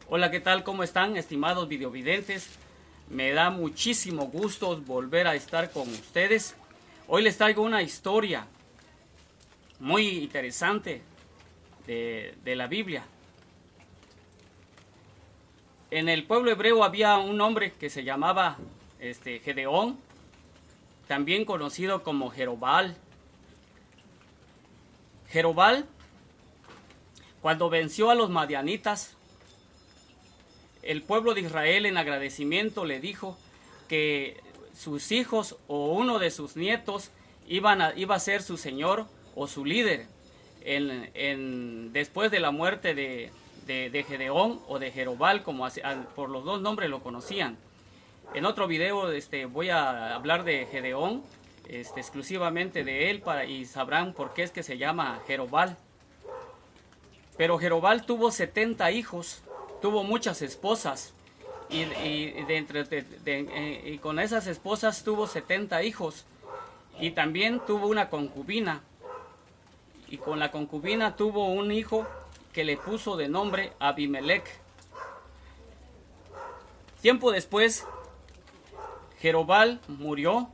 Hola, ¿qué tal? ¿Cómo están, estimados videovidentes? Me da muchísimo gusto volver a estar con ustedes. Hoy les traigo una historia muy interesante de la Biblia. En el pueblo hebreo había un hombre que se llamaba Gedeón, también conocido como Jerobal. Jerobal, cuando venció a los madianitas, el pueblo de Israel en agradecimiento le dijo que sus hijos o uno de sus nietos iba a ser su señor o su líder después de la muerte de Gedeón o de Jerobal, como por los dos nombres lo conocían. En otro video voy a hablar de Gedeón, exclusivamente de él, y sabrán por qué es que se llama Jerobal. Pero Jerobal tuvo 70 hijos, tuvo muchas esposas y con esas esposas tuvo 70 hijos, y también tuvo una concubina, y con la concubina tuvo un hijo que le puso de nombre Abimelech. Tiempo después, Jerobal murió,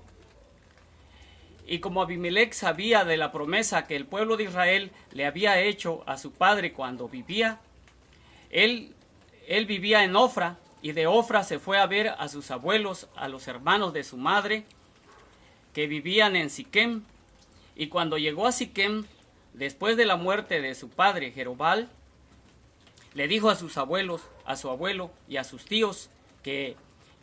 y como Abimelech sabía de la promesa que el pueblo de Israel le había hecho a su padre cuando vivía, él vivía en Ofra, y de Ofra se fue a ver a sus abuelos, a los hermanos de su madre, que vivían en Siquem. Y cuando llegó a Siquem, después de la muerte de su padre Jerobal, le dijo a sus abuelos, a su abuelo y a sus tíos, que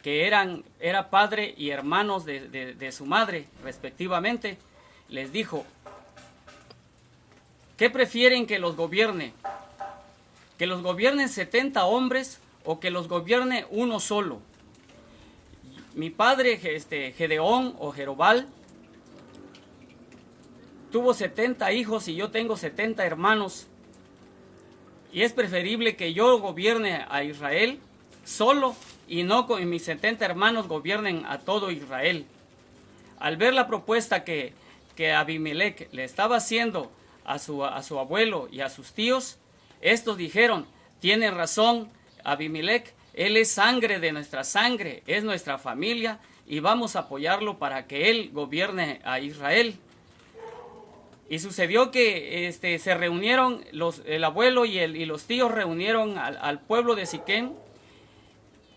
era padre y hermanos de su madre, respectivamente. Les dijo: ¿qué prefieren que los gobierne? ¿Que los gobiernen 70 hombres o que los gobierne uno solo? Mi padre Gedeón o Jerobal tuvo 70 hijos y yo tengo 70 hermanos, y es preferible que yo gobierne a Israel solo y no con mis 70 hermanos gobiernen a todo Israel. Al ver la propuesta que Abimelech le estaba haciendo a su abuelo y a sus tíos, estos dijeron: tiene razón Abimelech, él es sangre de nuestra sangre, es nuestra familia, y vamos a apoyarlo para que él gobierne a Israel. Y sucedió que se reunieron, el abuelo y los tíos reunieron al pueblo de Siquem,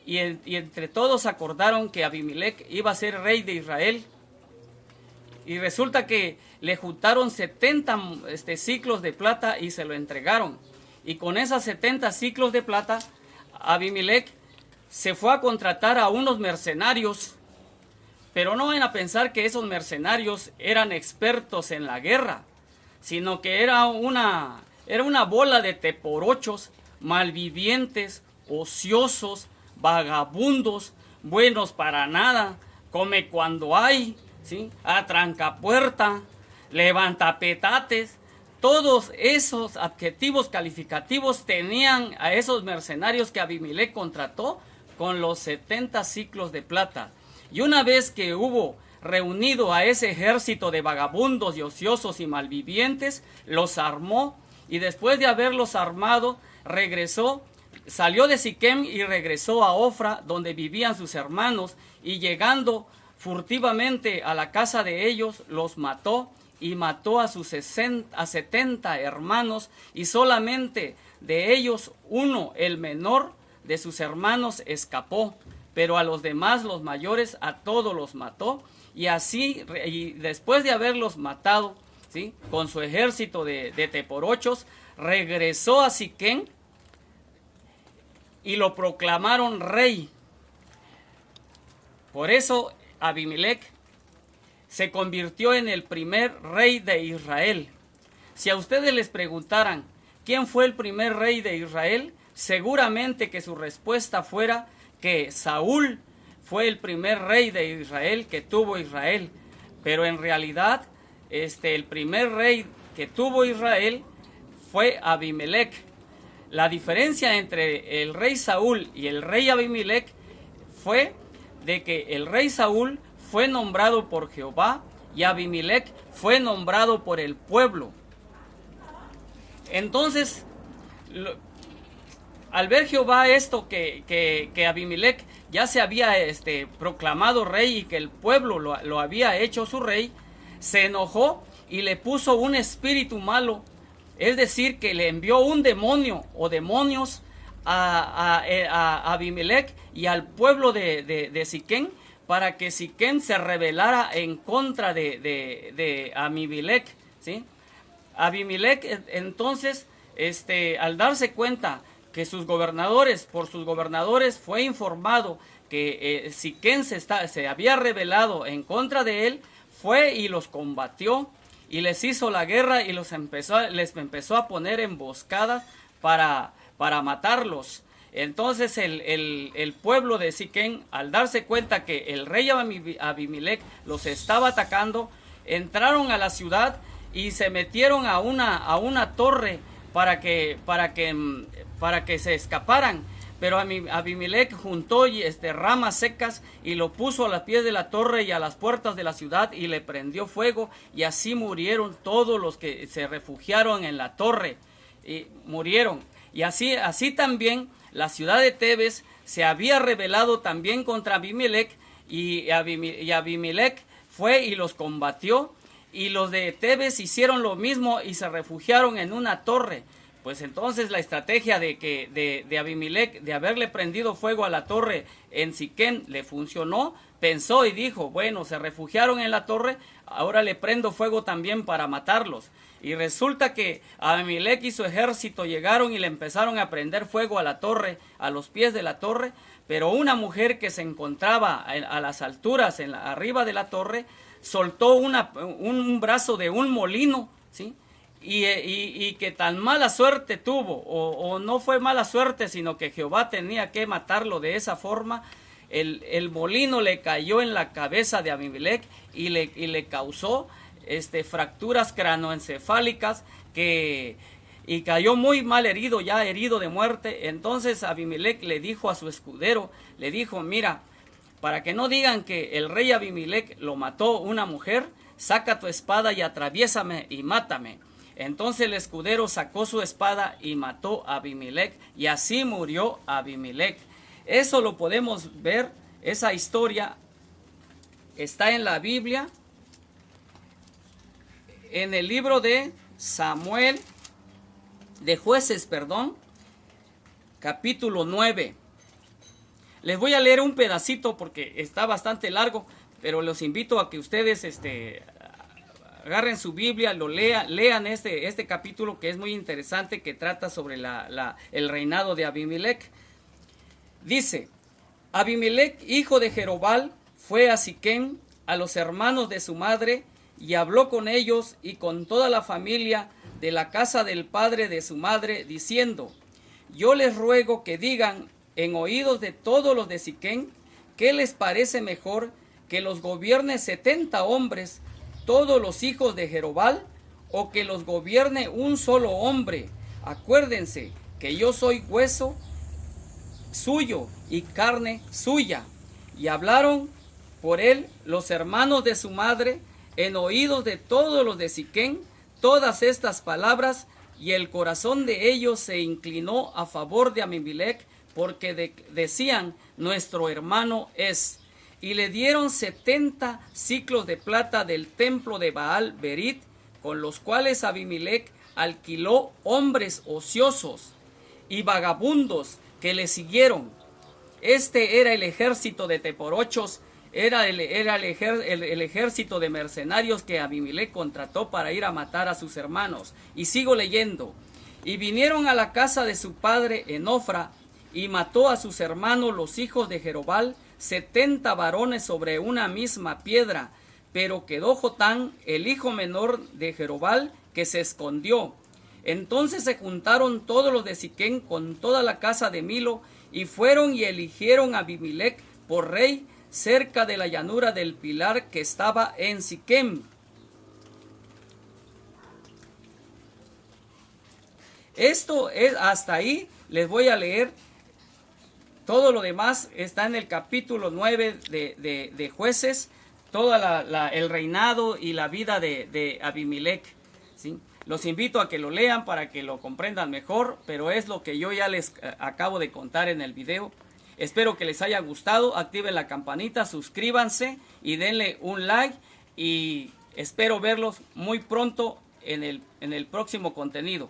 y entre todos acordaron que Abimelech iba a ser rey de Israel. Y resulta que le juntaron 70 ciclos de plata y se lo entregaron. Y con esas 70 ciclos de plata, Abimelech se fue a contratar a unos mercenarios. Pero no vayan a pensar que esos mercenarios eran expertos en la guerra, sino que era una bola de teporochos, malvivientes, ociosos, vagabundos, buenos para nada, come cuando hay, ¿sí? Atrancapuerta, levantapetates. Todos esos adjetivos calificativos tenían a esos mercenarios que Abimelech contrató con los 70 ciclos de plata. Y una vez que hubo reunido a ese ejército de vagabundos y ociosos y malvivientes, los armó, y después de haberlos armado, salió de Siquem y regresó a Ofra, donde vivían sus hermanos, y llegando furtivamente a la casa de ellos, los mató, y mató a 70 hermanos, y solamente de ellos uno, el menor de sus hermanos, escapó, pero a los demás, los mayores, a todos los mató. Y así, y después de haberlos matado, ¿sí?, con su ejército de teporochos, regresó a Siquem y lo proclamaron rey. Por eso Abimelech se convirtió en el primer rey de Israel. Si a ustedes les preguntaran quién fue el primer rey de Israel, seguramente que su respuesta fuera que Saúl fue el primer rey de Israel que tuvo Israel. Pero en realidad, el primer rey que tuvo Israel fue Abimelech. La diferencia entre el rey Saúl y el rey Abimelech fue de que el rey Saúl fue nombrado por Jehová y Abimelech fue nombrado por el pueblo. Entonces, al ver Jehová esto, que Abimelech ya se había proclamado rey y que el pueblo lo había hecho su rey, se enojó y le puso un espíritu malo, es decir, que le envió un demonio o demonios a Abimelech y al pueblo de Siquem, para que Siquem se rebelara en contra de Abimelech, ¿sí? Abimelech entonces, al darse cuenta que por sus gobernadores fue informado que Siquem se había rebelado en contra de él, fue y los combatió y les hizo la guerra y les empezó a poner emboscadas para matarlos. Entonces el pueblo de Siquem, al darse cuenta que el rey Abimelech los estaba atacando, entraron a la ciudad y se metieron a una torre para que se escaparan. Pero Abimelech juntó ramas secas y lo puso a los pies de la torre y a las puertas de la ciudad y le prendió fuego, y así murieron todos los que se refugiaron en la torre, y murieron. Y así también la ciudad de Tebes se había rebelado también contra Abimelech, y Abimelech fue y los combatió, y los de Tebes hicieron lo mismo y se refugiaron en una torre. Pues entonces la estrategia de Abimelech de haberle prendido fuego a la torre en Siquem le funcionó. Pensó y dijo, bueno, se refugiaron en la torre, ahora le prendo fuego también para matarlos. Y resulta que Abimelech y su ejército llegaron y le empezaron a prender fuego a la torre, a los pies de la torre, pero una mujer que se encontraba a las alturas, arriba de la torre, soltó un brazo de un molino, ¿sí? Y que tan mala suerte tuvo, o no fue mala suerte, sino que Jehová tenía que matarlo de esa forma. El molino le cayó en la cabeza de Abimelech y le causó fracturas cranoencefálicas, y cayó muy mal herido, ya herido de muerte. Entonces Abimelech le dijo a su escudero, le dijo, mira, para que no digan que el rey Abimelech lo mató una mujer, saca tu espada y atraviésame y mátame. Entonces el escudero sacó su espada y mató a Abimelech, y así murió Abimelech. Eso lo podemos ver, esa historia está en la Biblia, en el libro de Jueces, capítulo 9. Les voy a leer un pedacito porque está bastante largo, pero los invito a que ustedes agarren su Biblia, lo lean este capítulo, que es muy interesante, que trata sobre el reinado de Abimelech. Dice, Abimelech, hijo de Jerobal, fue a Siquem, a los hermanos de su madre, y habló con ellos y con toda la familia de la casa del padre de su madre, diciendo, yo les ruego que digan en oídos de todos los de Siquem, ¿qué les parece mejor que los gobierne 70 hombres, todos los hijos de Jerobal, o que los gobierne un solo hombre? Acuérdense que yo soy hueso suyo y carne suya. Y hablaron por él los hermanos de su madre en oídos de todos los de Siquem todas estas palabras, y el corazón de ellos se inclinó a favor de Abimelech, porque decían, nuestro hermano es. Y le dieron 70 siclos de plata del templo de Baal Berit, con los cuales Abimelech alquiló hombres ociosos y vagabundos que le siguieron. Este era el ejército de teporochos, era el ejército de mercenarios que Abimelech contrató para ir a matar a sus hermanos. Y sigo leyendo. Y vinieron a la casa de su padre en Ofra, y mató a sus hermanos los hijos de Jerobal, 70 varones sobre una misma piedra. Pero quedó Jotán, el hijo menor de Jerobal, que se escondió. Entonces se juntaron todos los de Siquem con toda la casa de Milo, y fueron y eligieron a Abimelech por rey cerca de la llanura del Pilar que estaba en Siquem. Esto es, hasta ahí les voy a leer. Todo lo demás está en el capítulo 9 de Jueces, todo el reinado y la vida de Abimelech, ¿sí? Los invito a que lo lean para que lo comprendan mejor, pero es lo que yo ya les acabo de contar en el video. Espero que les haya gustado, activen la campanita, suscríbanse y denle un like, y espero verlos muy pronto en el próximo contenido.